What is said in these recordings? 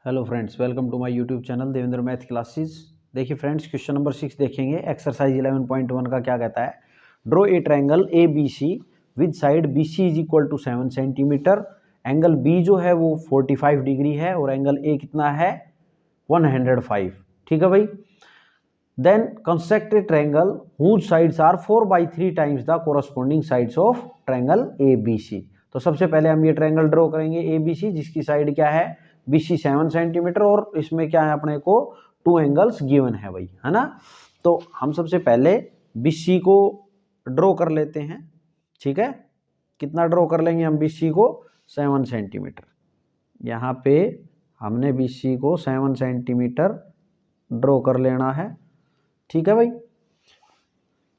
Hello friends, welcome to my YouTube channel Devendra math classes. देखिए friends, question number 6 देखेंगे। Exercise 11.1 का क्या कहता है? Draw a triangle A B C with side B C is equal to 7 centimetre. Angle B जो है वो 45 degree है और एंगल ए कितना है? 105। ठीक है भाई। Then construct a triangle whose sides are 4/3 times the corresponding sides of triangle A B C. तो सबसे पहले हम ये ट्रायंगल ड्रॉ करेंगे ए बी सी, जिसकी साइड क्या है? BC 7 सेंटीमीटर और इसमें क्या है अपने को 2 एंगल्स गिवन है भाई, है ना। तो हम सबसे पहले BC को ड्रॉ कर लेते हैं। ठीक है, कितना ड्रॉ कर लेंगे हम BC को? 7 सेंटीमीटर। यहाँ पे हमने BC को 7 सेंटीमीटर ड्रॉ कर लेना है। ठीक है भाई,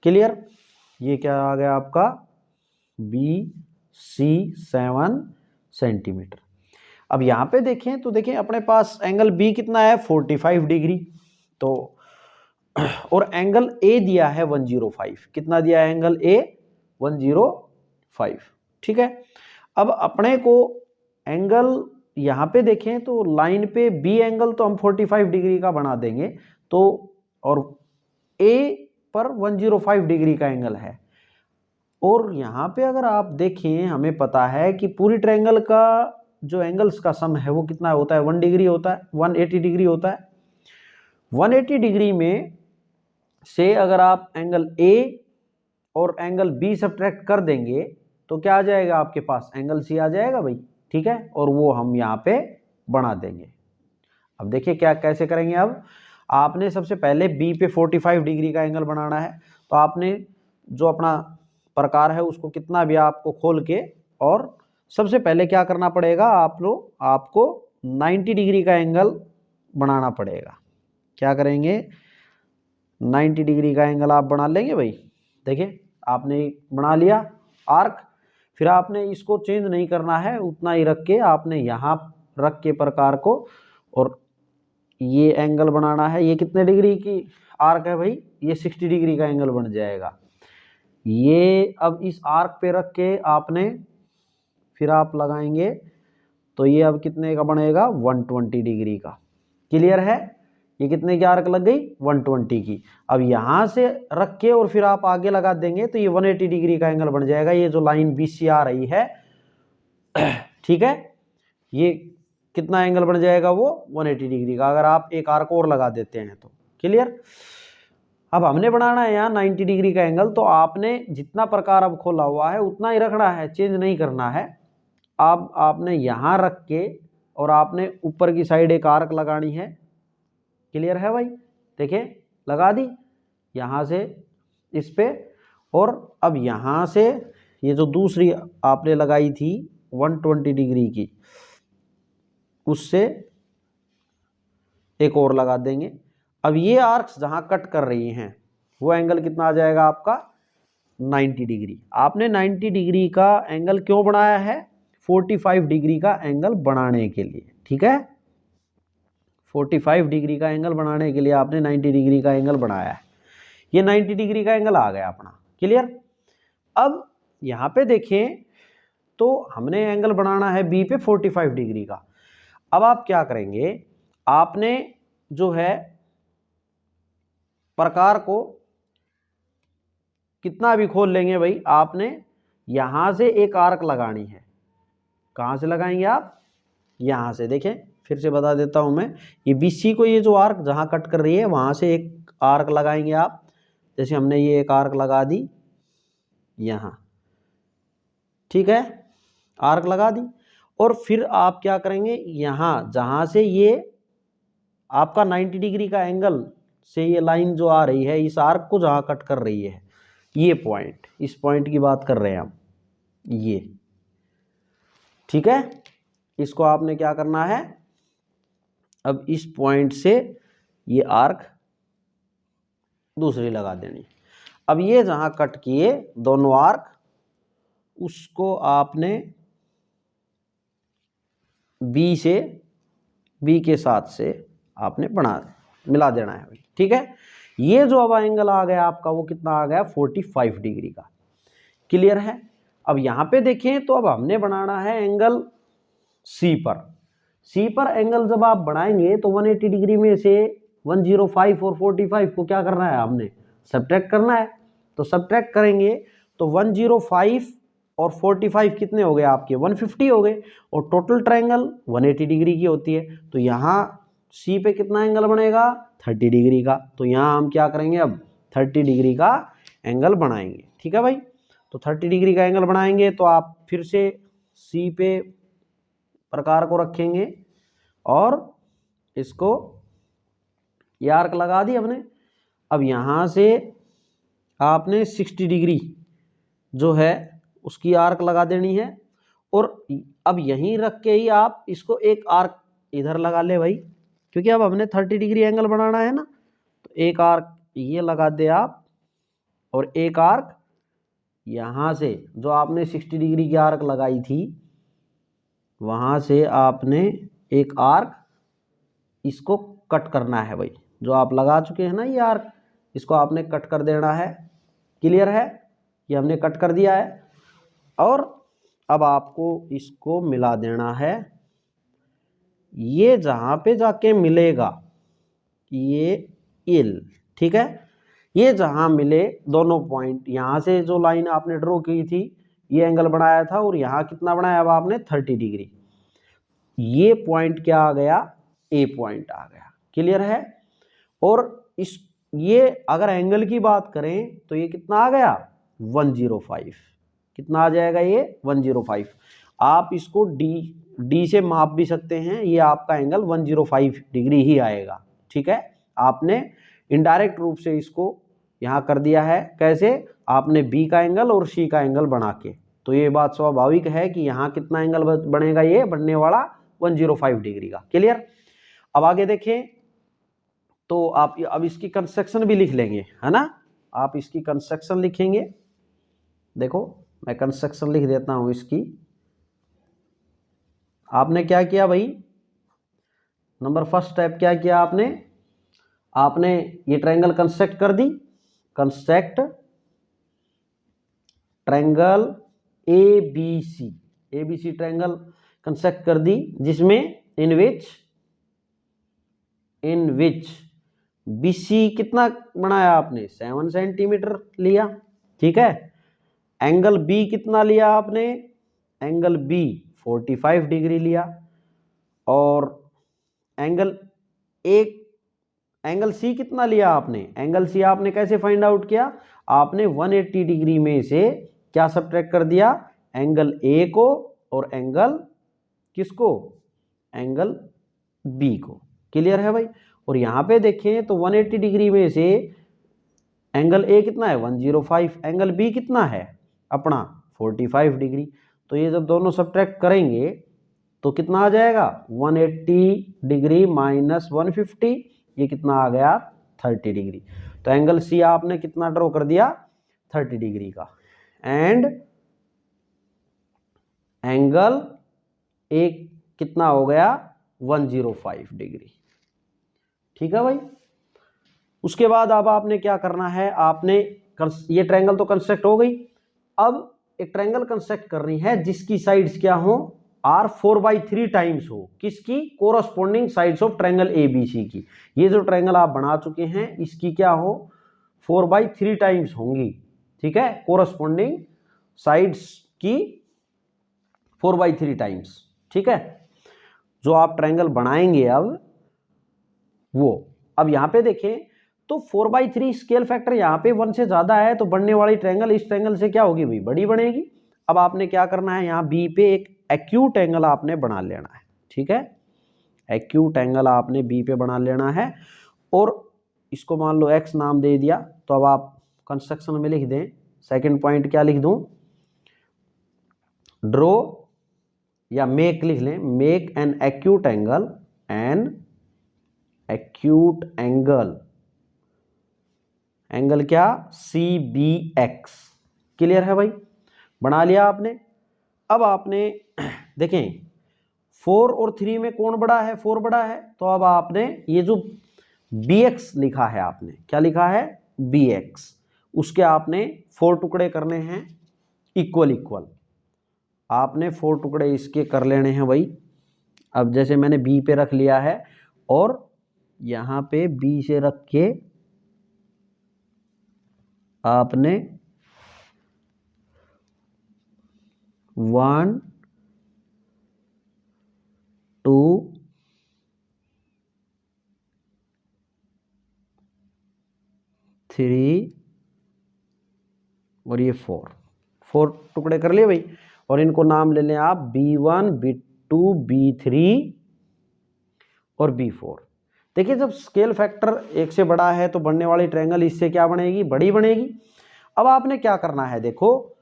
क्लियर। ये क्या आ गया आपका? BC 7 centimetre. अब यहाँ पे देखें तो देखें अपने पास एंगल B कितना है? 45 डिग्री। तो और एंगल A दिया है 105। कितना दिया है एंगल A? 105। ठीक है। अब अपने को एंगल यहाँ पे देखें तो लाइन पे B एंगल तो हम 45 डिग्री का बना देंगे, तो और A पर 105 डिग्री का एंगल है। और यहाँ पे अगर आप देखें, हमें पता है कि पूरी ट्रायंगल का जो एंगल्स का सम है वो कितना होता है? 1 डिग्री होता है, 180 डिग्री होता है। 180 डिग्री में से अगर आप एंगल A और एंगल B सब्ट्रैक्ट कर देंगे तो क्या आ जाएगा आपके पास? एंगल C आ जाएगा भाई। ठीक है, और वो हम यहाँ पे बना देंगे। अब देखिए क्या कैसे करेंगे। अब आपने सबसे पहले B पे 45 डिग्री का एंगल बनाना है, तो आपने जो अपना प्रकार है उसको कितना भी आपको खोल के, और सबसे पहले क्या करना पड़ेगा आपको 90 डिग्री का एंगल बनाना पड़ेगा। क्या करेंगे? 90 डिग्री का एंगल आप बना लेंगे भाई। देखिए आपने बना लिया आर्क, फिर आपने इसको चेंज नहीं करना है, उतना ही रख के आपने यहाँ रख के प्रकार को, और ये एंगल बनाना है। ये कितने डिग्री की आर्क है भाई? ये 60 डिग्री का एंगल बन जाएगा। ये अब इस आर्क पे रख के आपने फिर आप लगाएंगे तो ये अब कितने का बनेगा? 120 डिग्री का। क्लियर है? ये कितने की आर्क लग गई? 120 की। अब यहाँ से रख के और फिर आप आगे लगा देंगे तो ये 180 डिग्री का एंगल बन जाएगा। ये जो लाइन BC आ रही है, ठीक है, ये कितना एंगल बन जाएगा? वो 180 डिग्री का, अगर आप एक आर्क और लगा देते हैं तो। क्लियर। अब हमने बनाना है यहाँ 90 डिग्री का एंगल, तो आपने जितना प्रकार अब खोला हुआ है उतना ही रखना है, चेंज नहीं करना है। अब आपने यहाँ रख के और आपने ऊपर की साइड एक आर्क लगानी है। क्लियर है भाई? देखिए लगा दी यहाँ से इस पे, और अब यहाँ से ये जो दूसरी आपने लगाई थी 120 डिग्री की, उससे एक और लगा देंगे। अब ये आर्क्स जहाँ कट कर रही हैं वो एंगल कितना आ जाएगा आपका? 90 डिग्री। आपने 90 डिग्री का एंगल क्यों बनाया है? 45 डिग्री का एंगल बनाने के लिए। ठीक है, 45 डिग्री का एंगल बनाने के लिए आपने 90 डिग्री का एंगल बनाया है। ये 90 डिग्री का एंगल आ गया अपना। क्लियर। अब यहाँ पे देखें तो हमने एंगल बनाना है B पे 45 डिग्री का। अब आप क्या करेंगे? आपने जो है प्रकार को कितना भी खोल लेंगे भाई। आपने यहां से एक आर्क लगानी है। कहां से लगाएंगे आप? यहां से। देखें फिर से बता देता हूं मैं, ये BC को ये जो आर्क जहां कट कर रही है वहां से एक आर्क लगाएंगे आप। जैसे हमने ये एक आर्क लगा दी यहां, ठीक है, आर्क लगा दी। और फिर आप क्या करेंगे? यहां जहां से ये आपका 90 डिग्री का एंगल से ये लाइन जो आ रही है, इस आर्क को जहां कट कर रही है, ये पॉइंट, इस पॉइंट की बात कर रहे हैं हम, ये। ठीक है, इसको आपने क्या करना है? अब इस पॉइंट से ये आर्क दूसरी लगा देनी। अब ये जहां कट किए दोनों आर्क, उसको आपने B के साथ से आपने मिला देना है। ठीक है, ये जो अब एंगल आ गया आपका वो कितना आ गया? 45 डिग्री का। क्लियर है। अब यहाँ पे देखें तो अब हमने बनाना है एंगल C पर। सी पर एंगल जब आप बढ़ाएंगे तो 180 डिग्री में से 105 और 45 को क्या करना है, आपने सब्ट्रैक्ट करना है। तो सब्ट्रैक्ट करेंगे तो 105 और 45 कितने हो गए आपके, 150 हो गए। और टोटल ट्रायंगल 180 डिग्री की होती है, तो यहाँ सी पे कितना एंगल बनेगा, 30 डिग्री का। तो यहाँ हम क्या करेंगे, अब 30 डिग्री का एंगल बनाएंगे। ठीक है भाई, तो 30 डिग्री का एंगल बनाएंगे तो आप फिर से सी पे प्रकार को रखेंगे और इसको ये आर्क लगा दी हमने। अब यहाँ से आपने 60 डिग्री जो है उसकी आर्क लगा देनी है। और अब यहीं रख के ही आप इसको एक आर्क इधर लगा ले भाई, क्योंकि अब हमने 30 डिग्री एंगल बनाना है ना। तो एक आर्क ये लगा दे आप, और एक आर्क यहाँ से जो आपने 60 डिग्री की आर्क लगाई थी वहाँ से आपने एक आर्क इसको कट करना है भाई। जो आप लगा चुके हैं ना ये आर्क, इसको आपने कट कर देना है। क्लियर है, ये हमने कट कर दिया है। और अब आपको इसको मिला देना है। ये जहाँ पे जाके मिलेगा ये इल, ठीक है, ये जहाँ मिले दोनों पॉइंट, यहाँ से जो लाइन आपने ड्रॉ की थी ये एंगल बनाया था, और यहाँ कितना बनाया अब आपने 30 डिग्री। ये पॉइंट क्या आ गया, ए पॉइंट आ गया। क्लियर है। और इस ये अगर एंगल की बात करें तो ये कितना आ गया, 105। कितना आ जाएगा ये, 105। आप इसको डी से माप भी सकते हैं, ये आपका एंगल 105 डिग्री ही आएगा। ठीक है, आपने इनडायरेक्ट रूप से इसको यहाँ कर दिया है। कैसे, आपने बी का एंगल और सी का एंगल बना के। तो ये बात स्वाभाविक है कि यहाँ कितना एंगल बनेगा, ये बनने वाला 105 डिग्री का। क्लियर। अब आगे देखें तो आप अब इसकी कंस्ट्रक्शन भी लिख लेंगे, है ना। आप इसकी कंस्ट्रक्शन लिखेंगे। देखो मैं कंस्ट्रक्शन लिख देता हूं इसकी। आपने क्या किया भाई, नंबर फर्स्ट स्टेप क्या किया आपने, आपने ये ट्रायंगल कंस्ट्रक्ट कर दी। Construct triangle ABC triangle construct कर दी, जिसमें इन विच बीसी कितना बनाया आपने, 7 सेंटीमीटर लिया। ठीक है, एंगल बी कितना लिया आपने, एंगल बी 45 डिग्री लिया। और एंगल सी कितना लिया आपने, एंगल सी आपने कैसे फाइंड आउट किया, आपने 180 डिग्री में से क्या सब्ट्रैक्ट कर दिया, एंगल ए को और एंगल किसको, एंगल बी को। क्लियर है भाई। और यहां पे देखें तो 180 डिग्री में से एंगल ए कितना है 105, एंगल बी कितना है अपना 45 डिग्री। तो ये जब दोनों सब्ट्रैक्ट करेंगे तो कितना आ जाएगा, 180 डिग्री माइनस 150, ये कितना आ गया 30 डिग्री। तो एंगल सी आपने कितना ड्रॉ कर दिया, 30 डिग्री का। एंड एंगल ए कितना हो गया 105 डिग्री। ठीक है भाई। उसके बाद अब आपने क्या करना है, आपने ये ट्रायंगल तो कंस्ट्रक्ट हो गई। अब एक ट्रायंगल कंस्ट्रक्ट करनी है जिसकी साइड्स क्या हो, आर 4/3 टाइम्स हो, किसकी, corresponding sides of triangle ABC की। ये जो ट्रायंगल आप बना चुके हैं इसकी क्या हो, 4/3 टाइम्स होंगी। ठीक है, कोरस्पोंडिंग साइड्स की 4/3 टाइम्स। ठीक है, जो आप ट्रायंगल बनाएंगे अब अब यहां पे देखें तो 4/3 स्केल फैक्टर यहाँ पे 1 से ज्यादा है, तो बनने वाली ट्रायंगल इस ट्रायंगल से क्या होगी भाई, बड़ी बनेगी। अब आपने क्या करना है, यहाँ बी पे एक एक्यूट एंगल आपने बना लेना है। ठीक है, एक्यूट एंगल आपने बी पे बना लेना है, और इसको मान लो एक्स नाम दे दिया। तो अब आप कंस्ट्रक्शन में लिख दें, सेकेंड पॉइंट क्या लिख दूं, ड्रॉ या मेक लिख लें, make an acute angle angle क्या, CBX। क्लियर है भाई, बना लिया आपने। अब आपने देखें 4 और 3 में कौन बड़ा है, 4 बड़ा है। तो अब आपने ये जो BX लिखा है, आपने क्या लिखा है BX, उसके आपने 4 टुकड़े करने हैं इक्वल। आपने 4 टुकड़े इसके कर लेने हैं भाई अब जैसे मैंने बी पे रख लिया है और यहाँ पे बी से रख के आपने 1 2 3 और ये 4 टुकड़े कर लिए भाई। और इनको नाम ले लें आप B1 B2 B3 और B4। देखिए जब स्केल फैक्टर 1 से बड़ा है तो बनने वाली ट्रायंगल इससे क्या बनेगी, बड़ी बनेगी। अब आपने क्या करना है, देखो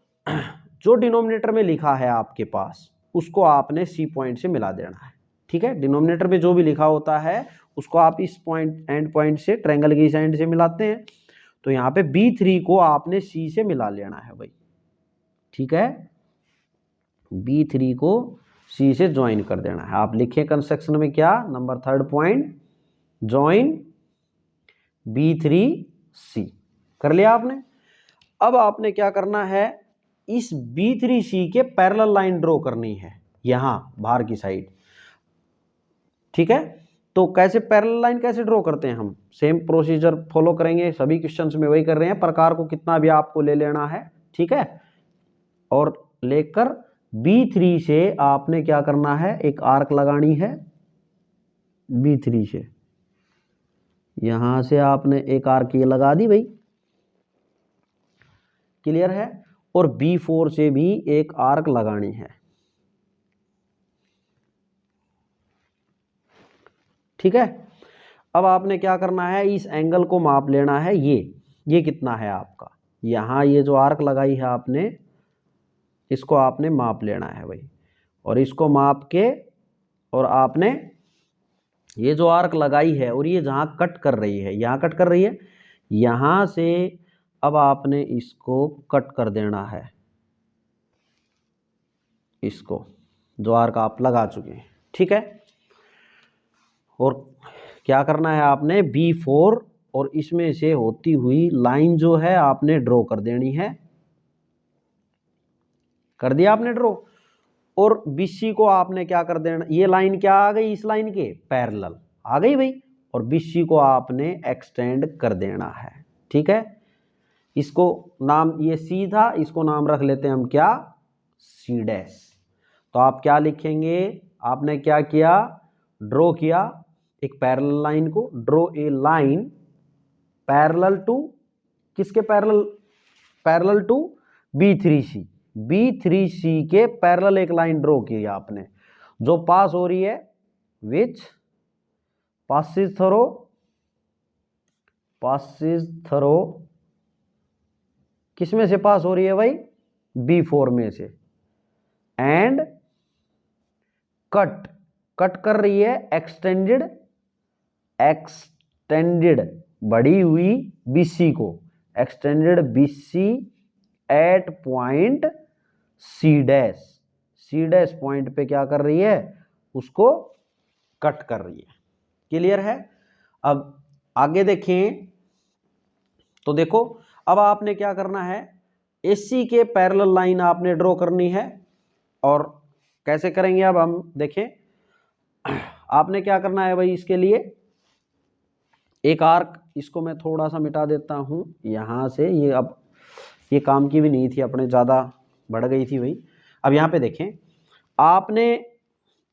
जो डिनोमिनेटर में लिखा है आपके पास उसको आपने सी पॉइंट से मिला देना है। ठीक है, डिनोमिनेटर में जो भी लिखा होता है उसको आप इस पॉइंट एंड पॉइंट से ट्रायंगल की साइड से मिलाते हैं। तो यहाँ पे B3 को आपने सी से मिला लेना है भाई। ठीक है, B3 को सी से ज्वाइन कर देना है। आप लिखे कंस्ट्रक्शन में क्या, नंबर 3 पॉइंट ज्वाइन B3C कर लिया आपने। अब आपने क्या करना है, इस B3C के पैरेलल लाइन ड्रॉ करनी है यहां बाहर की साइड। ठीक है, तो कैसे पैरेलल लाइन कैसे ड्रॉ करते हैं, हम सेम प्रोसीजर फॉलो करेंगे, सभी क्वेश्चंस में वही कर रहे हैं। प्रकार को कितना भी आपको ले लेना है, ठीक है, और लेकर B3 से आपने क्या करना है, एक आर्क लगानी है B3 से। यहां से आपने एक आर्क ये लगा दी भाई, क्लियर है। और B4 से भी एक आर्क लगानी है। ठीक है, अब आपने क्या करना है, इस एंगल को माप लेना है। ये कितना है आपका, यहां ये जो आर्क लगाई है आपने, इसको आपने माप लेना है भाई। और इसको माप के, और आपने ये जो आर्क लगाई है और ये जहां कट कर रही है, यहां कट कर रही है, यहां से अब आपने इसको कट कर देना है, इसको जो आर्क आप लगा चुके हैं। ठीक है, और क्या करना है आपने, B4 और इसमें से होती हुई लाइन जो है आपने ड्रॉ कर देनी है। कर दिया आपने ड्रॉ। और BC को आपने क्या कर देना, ये लाइन क्या आ गई, इस लाइन के पैरेलल आ गई भाई। और BC को आपने एक्सटेंड कर देना है। ठीक है, इसको नाम, ये C था, इसको नाम रख लेते हैं हम क्या, C डैश। तो आप क्या लिखेंगे, आपने क्या किया, ड्रॉ किया एक पैरेलल लाइन को, draw a line parallel to, किसके parallel, parallel to B3C। B3C के पैरेलल एक लाइन ड्रॉ की आपने, जो पास हो रही है, विच passes थ्रो किस में से पास हो रही है भाई, B4 में से। एंड कट कर रही है एक्सटेंडेड बढ़ी हुई BC को, extended BC at point C dash point पे क्या कर रही है, उसको कट कर रही है। क्लियर है। अब आगे देखें तो देखो, अब आपने क्या करना है, AC के पैरेलल लाइन आपने ड्रॉ करनी है। और कैसे करेंगे अब हम देखें, आपने क्या करना है भाई, इसके लिए एक आर्क, इसको मैं थोड़ा सा मिटा देता हूं यहां से, ये अब ये काम की भी नहीं थी, अपने ज़्यादा बढ़ गई थी भाई। अब यहाँ पे देखें, आपने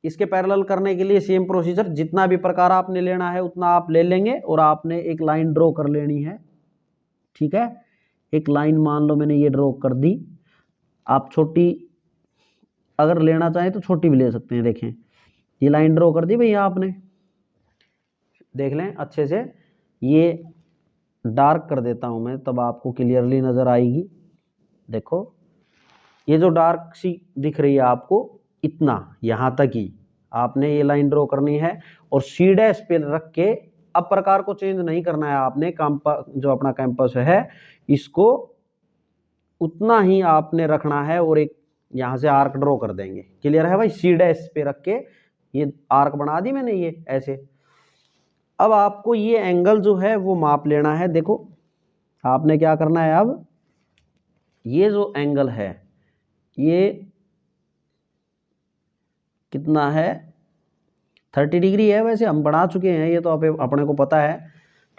इसके पैरेलल करने के लिए सेम प्रोसीजर, जितना भी प्रकार आपने लेना है उतना आप ले लेंगे। और आपने एक लाइन ड्रॉ कर लेनी है। ठीक है, एक लाइन मान लो मैंने ये ड्रॉ कर दी। आप छोटी अगर लेना चाहें तो छोटी भी ले सकते हैं। देखें, ये लाइन ड्रॉ कर दी भैया आपने, देख लें अच्छे से। ये डार्क कर देता हूं मैं, तब आपको क्लियरली नजर आएगी। देखो, ये जो डार्क सी दिख रही है आपको, इतना यहां तक ही आपने ये लाइन ड्रॉ करनी है। और C डैश पे रख के, अब प्रकार को चेंज नहीं करना है आपने, जो अपना कैंपस है इसको उतना ही आपने रखना है। और एक यहां से आर्क ड्रॉ कर देंगे। क्लियर है भाई, C डैश पे रख के ये आर्क बना दी मैंने, ये ऐसे। अब आपको ये एंगल जो है वो माप लेना है। देखो, आपने क्या करना है, अब ये जो एंगल है ये कितना है, 30 डिग्री है, वैसे हम बढ़ा चुके हैं, ये तो अपने को पता है,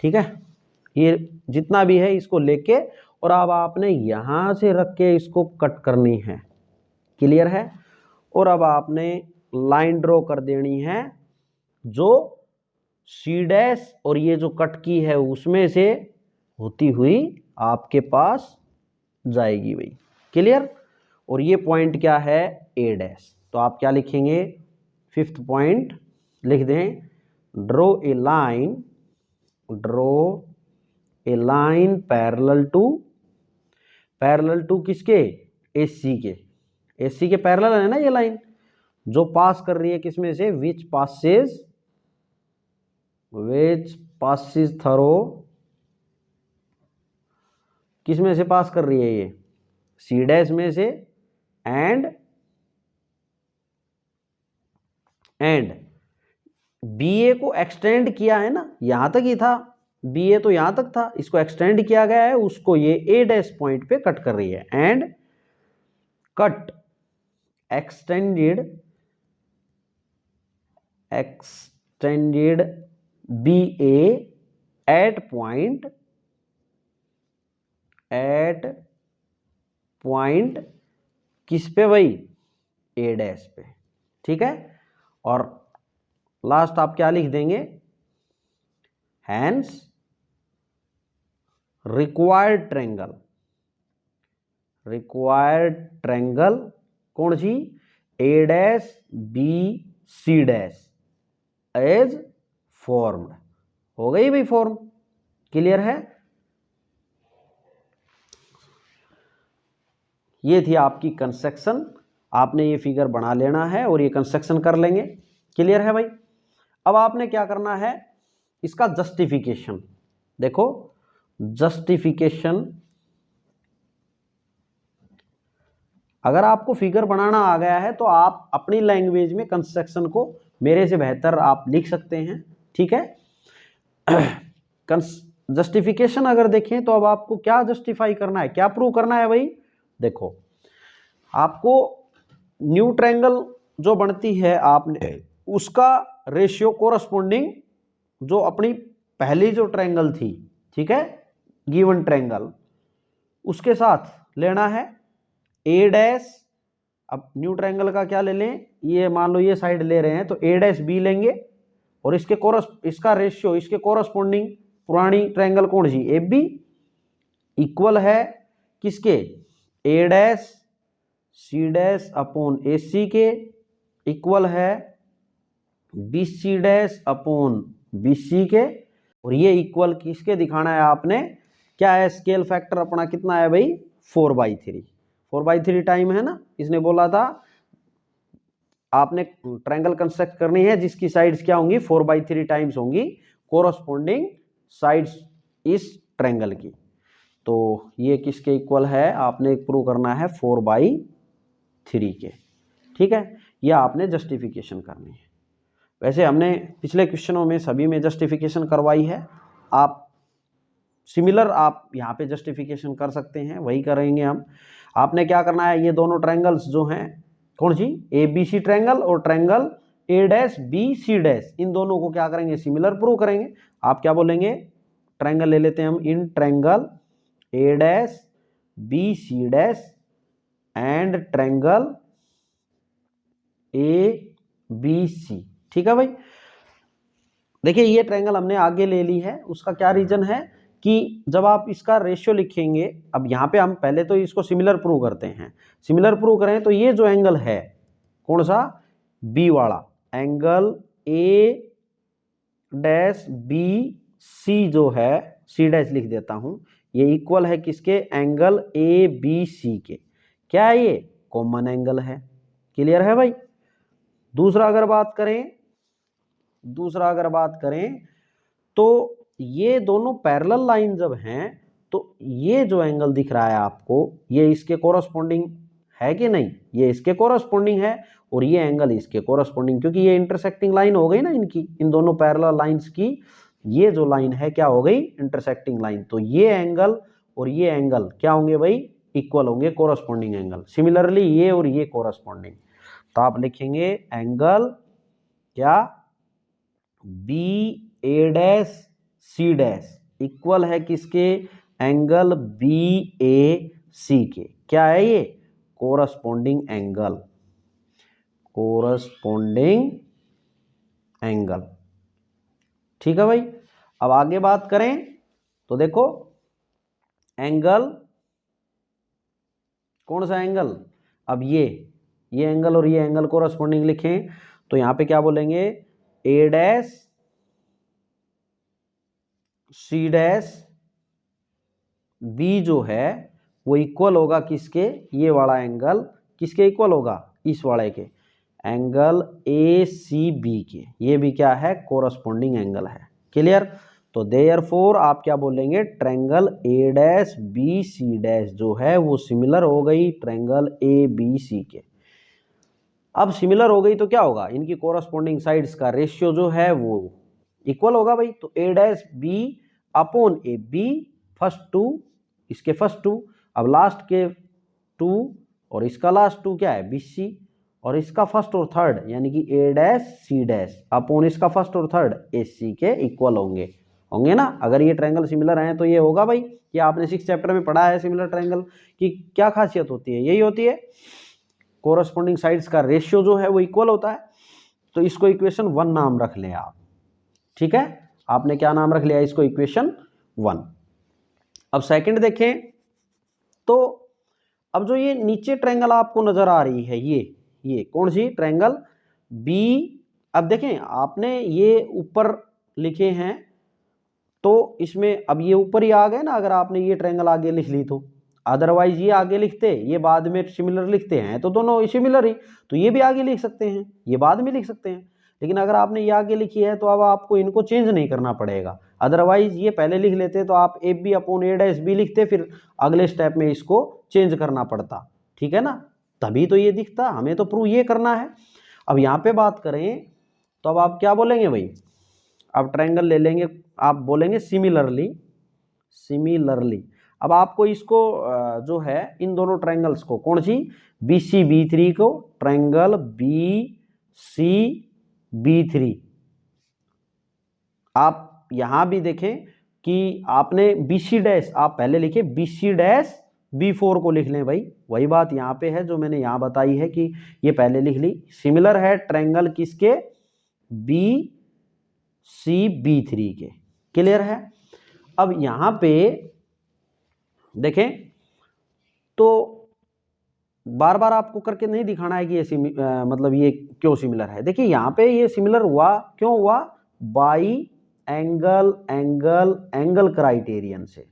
ठीक है। ये जितना भी है इसको लेके और अब आपने यहाँ से रख के इसको कट करनी है, क्लियर है। और अब आपने लाइन ड्रॉ कर देनी है जो सी डैश और ये जो कट की है उसमें से होती हुई आपके पास जाएगी भाई, क्लियर। और ये पॉइंट क्या है, ए डैश। तो आप क्या लिखेंगे, 5th पॉइंट लिख दें, draw a line parallel to किसके, एसी के, एसी के पैरेलल है ना ये लाइन, जो पास कर रही है किसमें से, विच पासिस थरो, किसमें से पास कर रही है ये, सी डैश में से, एंड बीए को एक्सटेंड किया है ना, यहां तक ही था, बीए तो यहां तक था, इसको एक्सटेंड किया गया है, उसको ये ए डैश पॉइंट पे कट कर रही है, and cut extended B A at point किस पे भाई, ए डैश पे, ठीक है। और लास्ट आप क्या लिख देंगे, हैंस रिक्वायर्ड ट्रैंगल कौन सी, A dash B C dash is formed, हो गई भाई फॉर्म, क्लियर है। ये थी आपकी कंस्ट्रक्शन, आपने ये फिगर बना लेना है और ये कंस्ट्रक्शन कर लेंगे, क्लियर है भाई। अब आपने क्या करना है, इसका जस्टिफिकेशन देखो, जस्टिफिकेशन अगर आपको फिगर बनाना आ गया है तो आप अपनी लैंग्वेज में कंस्ट्रक्शन को मेरे से बेहतर आप लिख सकते हैं, ठीक है। जस्टिफिकेशन अगर देखें तो अब आपको क्या जस्टिफाई करना है, क्या प्रूव करना है भाई, देखो आपको न्यू ट्रायंगल जो बनती है आपने उसका रेशियो कोरस्पोंडिंग जो अपनी पहली जो ट्रायंगल थी, ठीक है, गिवन ट्रायंगल, उसके साथ लेना है ए डैश। अब न्यू ट्रायंगल का क्या ले लें, ये मान लो ये साइड ले रहे हैं तो ए डैश बी लेंगे और इसका रेशियो इसके कोरस्पोंडिंग पुरानी ट्रायंगल कौन सी, ए बी, इक्वल है किसके, A dash C dash upon A C के, इक्वल है B C dash upon B C के, और ये इक्वल किसके दिखाना है आपने, क्या है, स्केल फैक्टर अपना कितना है भाई, 4/3, 4/3 टाइम है ना, इसने बोला था आपने ट्रायंगल कंस्ट्रक्ट करनी है जिसकी साइड्स क्या होंगी, 4/3 टाइम्स होंगी कोरस्पोंडिंग साइड्स इस ट्रायंगल की। तो ये किसके इक्वल है, आपने प्रूव करना है 4/3 के, ठीक है। ये आपने जस्टिफिकेशन करनी है। वैसे हमने पिछले क्वेश्चनों में सभी में जस्टिफिकेशन करवाई है, आप सिमिलर आप यहाँ पे जस्टिफिकेशन कर सकते हैं, वही करेंगे हम। आपने क्या करना है, ये दोनों ट्रायंगल्स जो हैं कौन सी, ए बी सी ट्रायंगल और triangle A dash B C dash, इन दोनों को क्या करेंगे, सिमिलर प्रूव करेंगे। आप क्या बोलेंगे, ट्रायंगल ले लेते हैं हम, in triangle A dash B C dash and triangle A B C, ठीक है भाई। देखिए ये ट्रायंगल हमने आगे ले ली है, उसका क्या रीजन है कि जब आप इसका रेशियो लिखेंगे, अब यहाँ पे हम पहले तो इसको सिमिलर प्रूव करते हैं, सिमिलर प्रूव करें तो ये जो एंगल है कौन सा, बी वाला angle A dash B C जो है, सी डैश लिख देता हूं, ये इक्वल है किसके, एंगल ए बी सी के, क्या है ये, कॉमन एंगल है, क्लियर है भाई। दूसरा अगर बात करें तो ये दोनों पैरेलल लाइन जब हैं तो ये जो एंगल दिख रहा है आपको, ये इसके कोरस्पोंडिंग है कि नहीं, ये इसके कोरस्पोंडिंग है और ये एंगल इसके कोरस्पोंडिंग, क्योंकि ये इंटरसेक्टिंग लाइन हो गई ना इनकी, इन दोनों पैरेलल लाइंस की ये जो लाइन है क्या हो गई, इंटरसेक्टिंग लाइन। तो ये एंगल और ये एंगल क्या होंगे भाई, इक्वल होंगे, कोरस्पोंडिंग एंगल। सिमिलरली ये और ये कोरस्पोंडिंग, तो आप लिखेंगे एंगल क्या, बी ए डैश सी डैश इक्वल है किसके, एंगल बी ए सी के। क्या है ये, कोरस्पोंडिंग एंगल, कोरस्पोंडिंग एंगल। ठीक है भाई। अब आगे बात करें तो देखो एंगल, कौन सा एंगल, अब ये एंगल और ये एंगल कोरस्पोंडिंग लिखें तो यहां पे क्या बोलेंगे, ए डैश सी डैश बी जो है वो इक्वल होगा किसके, ये वाला एंगल किसके इक्वल होगा, इस वाले के, एंगल ए सी बी के। ये भी क्या है, कोरस्पोंडिंग एंगल है। क्लियर। तो देयरफॉर आप क्या बोलेंगे, triangle A dash B C dash जो है वो सिमिलर हो गई ट्रायंगल ए बी सी के। अब सिमिलर हो गई तो क्या होगा, इनकी कोरस्पोंडिंग साइड्स का रेशियो जो है वो इक्वल होगा भाई। तो A dash B upon A B, first two इसके फर्स्ट टू, अब लास्ट के टू और इसका लास्ट टू क्या है बी सी, और इसका फर्स्ट और थर्ड यानी कि ए डैश सी डैश अपॉन इसका फर्स्ट और थर्ड ए सी के इक्वल होंगे ना। अगर ये ट्रायंगल सिमिलर हैं तो ये होगा भाई। ये आपने 6 चैप्टर में पढ़ा है सिमिलर ट्रायंगल की क्या खासियत होती है, यही होती है कोरस्पोंडिंग साइड्स का रेशियो जो है वो इक्वल होता है। तो इसको इक्वेशन 1 नाम रख लें आप। ठीक है, आपने क्या नाम रख लिया इसको, इक्वेशन 1। अब सेकंड देखें तो अब जो ये नीचे ट्रायंगल आपको नजर आ रही है ये कौन सी ट्रायंगल बी, अब देखें आपने ये ऊपर लिखे हैं तो इसमें अब ये ऊपर ही आ गए ना, अगर आपने ये ट्रायंगल आगे लिख ली तो, अदरवाइज ये आगे लिखते, ये बाद में सिमिलर लिखते हैं तो दोनों सिमिलर ही, तो ये भी आगे लिख सकते हैं ये बाद में लिख सकते हैं। लेकिन अगर आपने ये आगे लिखी है तो अब आपको इनको चेंज नहीं करना पड़ेगा, अदरवाइज ये पहले लिख लेते तो आप A B upon A dash B लिखते, फिर अगले स्टेप में इसको चेंज करना पड़ता। ठीक है ना, तभी तो ये दिखता, हमें तो प्रूव ये करना है। अब यहाँ पे बात करें तो अब आप क्या बोलेंगे भाई, अब ट्रायंगल ले लेंगे, आप बोलेंगे सिमिलरली। अब आपको इसको जो है इन दोनों ट्रायंगल्स को, कौन सी बी सी बी थ्री को, triangle B C B three, आप यहां भी देखें कि आपने बी सी डैश आप पहले लिखे, B C dash B four को लिख लें भाई, वही बात यहां पे है जो मैंने यहां बताई है कि ये पहले लिख ली। सिमिलर है ट्रायंगल किसके, बी सी बी थ्री के। क्लियर है। अब यहां पे देखें तो बार बार आपको करके नहीं दिखाना है कि ये मतलब ये क्यों सिमिलर है। देखिए यहां पे ये सिमिलर हुआ, क्यों हुआ, बाई एंगल क्राइटेरियन से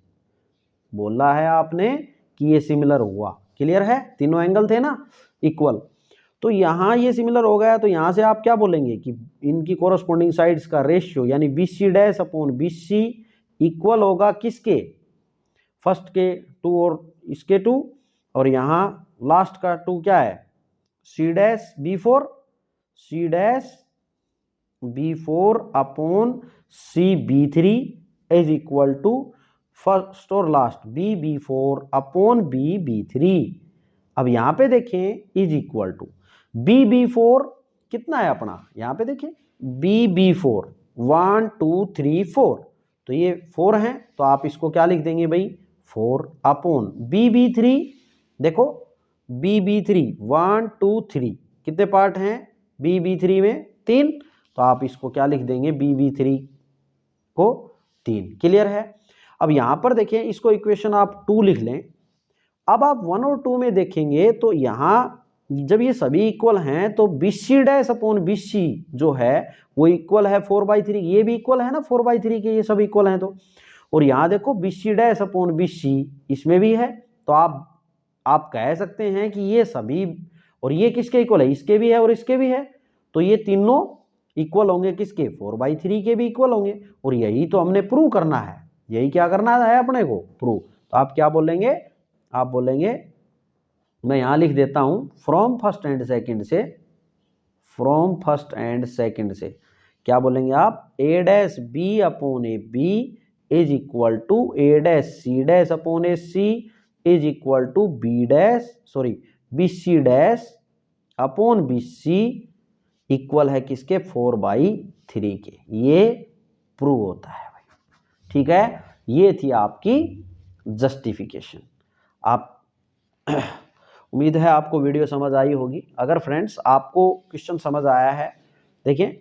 बोला है आपने कि ये सिमिलर हुआ। क्लियर है, तीनों एंगल थे ना इक्वल, तो यहां ये सिमिलर हो गया, तो यहां से आप क्या बोलेंगे कि इनकी कोरस्पोंडिंग साइड्स का रेशियो यानी B C dash upon B C equal होगा किसके, फर्स्ट के टू और इसके टू, और यहां लास्ट का टू क्या है C dash B four, C dash B four upon C B three is equal to first और last B B four upon B B three. अब यहां पे देखें is equal to B B four कितना है अपना, यहां पे देखें बी बी फोर 1 2 3 4, तो ये 4 है तो आप इसको क्या लिख देंगे भाई 4 अपॉन बी बी थ्री, देखो बी बी थ्री 1 2 3 कितने पार्ट हैं बी बी थ्री में 3, तो आप इसको क्या लिख देंगे बी बी थ्री को 3। क्लियर है। अब यहां पर देखें इसको इक्वेशन आप 2 लिख लें। अब आप 1 और 2 में देखेंगे तो यहां जब ये सभी इक्वल हैं तो B C dash upon B C जो है वो इक्वल है 4/3, ये भी इक्वल है ना 4/3 के, ये सब इक्वल हैं तो, और यहां देखो B C dash upon B C इसमें भी है, तो आप कह सकते हैं कि ये सभी, और ये किसके इक्वल है, इसके भी है और इसके भी है, तो ये तीनों इक्वल होंगे किसके 4/3 के भी इक्वल होंगे, और यही तो हमने प्रूव करना है, यही क्या करना है अपने को प्रूव। तो आप क्या बोलेंगे, आप बोलेंगे, मैं यहां लिख देता हूं फ्रॉम फर्स्ट एंड सेकंड से, फ्रॉम फर्स्ट एंड सेकंड से क्या बोलेंगे आप, A dash B upon A B is equal to A dash C dash upon A C is equal to B dash B C dash upon B C equal है किसके 4/3 के। ये prove होता है भाई, ठीक है। ये थी आपकी जस्टिफिकेशन। आप उम्मीद है आपको वीडियो समझ आई होगी। अगर फ्रेंड्स आपको क्वेश्चन समझ आया है, देखिए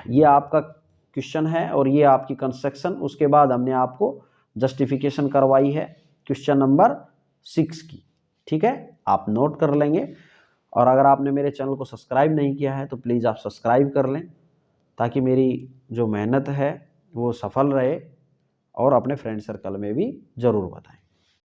ये आपका क्वेश्चन है और ये आपकी कंस्ट्रक्शन, उसके बाद हमने आपको जस्टिफिकेशन करवाई है क्वेश्चन नंबर 6 की, ठीक है। आप नोट कर लेंगे। और अगर आपने मेरे चैनल को सब्सक्राइब नहीं किया है तो प्लीज़ आप सब्सक्राइब कर लें, ताकि मेरी जो मेहनत है वो सफल रहे, और अपने फ्रेंड सर्कल में भी ज़रूर बताएं।